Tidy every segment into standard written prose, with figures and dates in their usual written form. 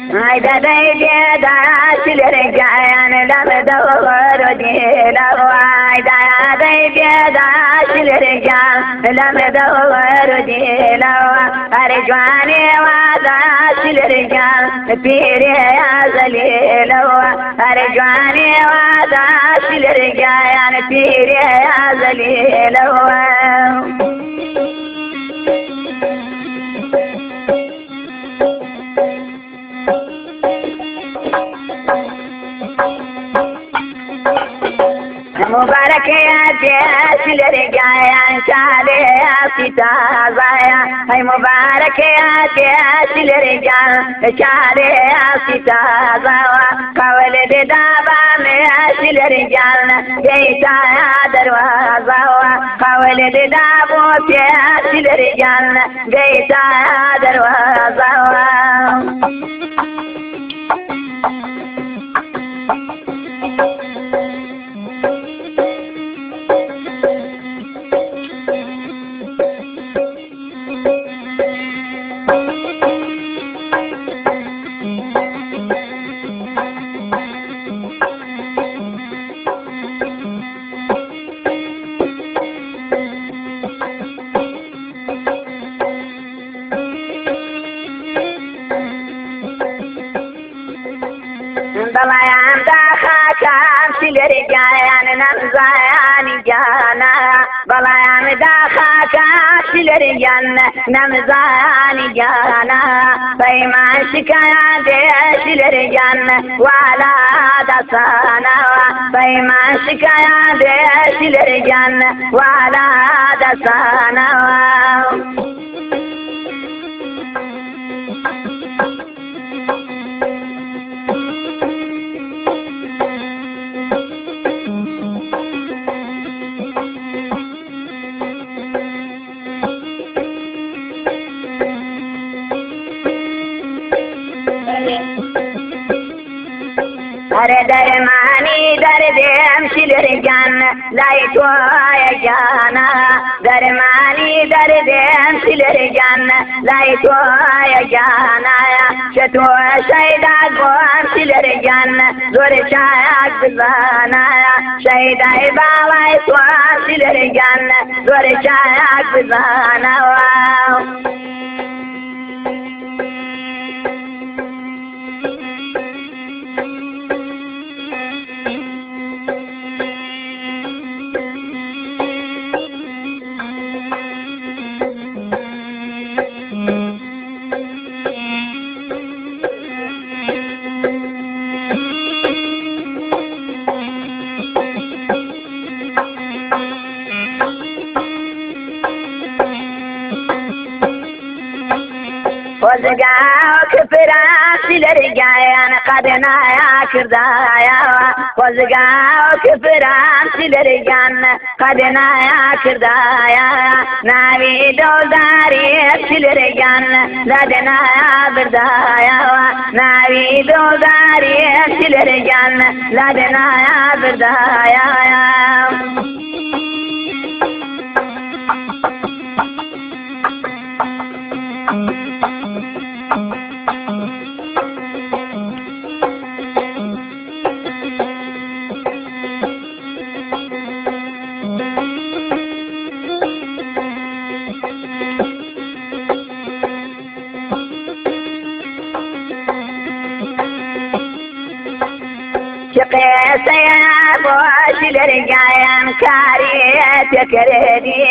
هيدا بيدي داش الرجال لم دور ديلو هيدا بيدي داش الرجال لم دور ديلو أرجواني وداش الرجال بيري يا زليلو أرجواني وداش الرجال بيري يا زليلو مبارك يا جيش الرجال شالي ستازايا هاي مبارك يا جيش الرجال شالي ستازايا قولد دابا ميش الرجال جيتا يا دروازا قولد دابو ميش الرجال جيتا يا دروازا بلايان داخا كام سلرجايان نمزايان جانا بلايان داخا كام سلرجان نمزايان جانا فيمان شكايا دي سلرجان ولا دسانا فيمان شكايا دي سلرجان ولا دسانا अरे दरमानी दर्द हमशिल रजान लाइटो आया जाना दरमानी दर्द हमशिल रजान लाइटो आया जाना शतो शैदा गो हमशिल रजान जोर छाया गुजाना शैदा बाबा तो हमशिल रजान जोर छाया गुजाना وزقاو كفرات لرجايان قدنا يا كردايا وزقاو كفرات لرجان قدنا يا كردايا ناوي دوزاري لرجان لدنا يا بردايا ناوي دوزاري لرجان لدنا يا بردايا شقيت يا بوش لرجايان كاريت كردي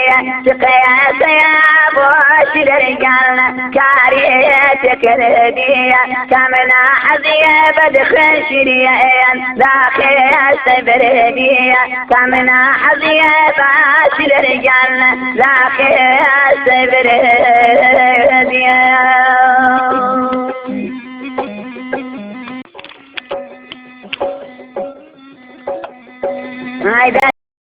شقيت يا بوش لرجايان كاريت كردي كمنا حزي بدخل شريان داخل سبردي كمنا حزي باش لرجايان داخل سبردي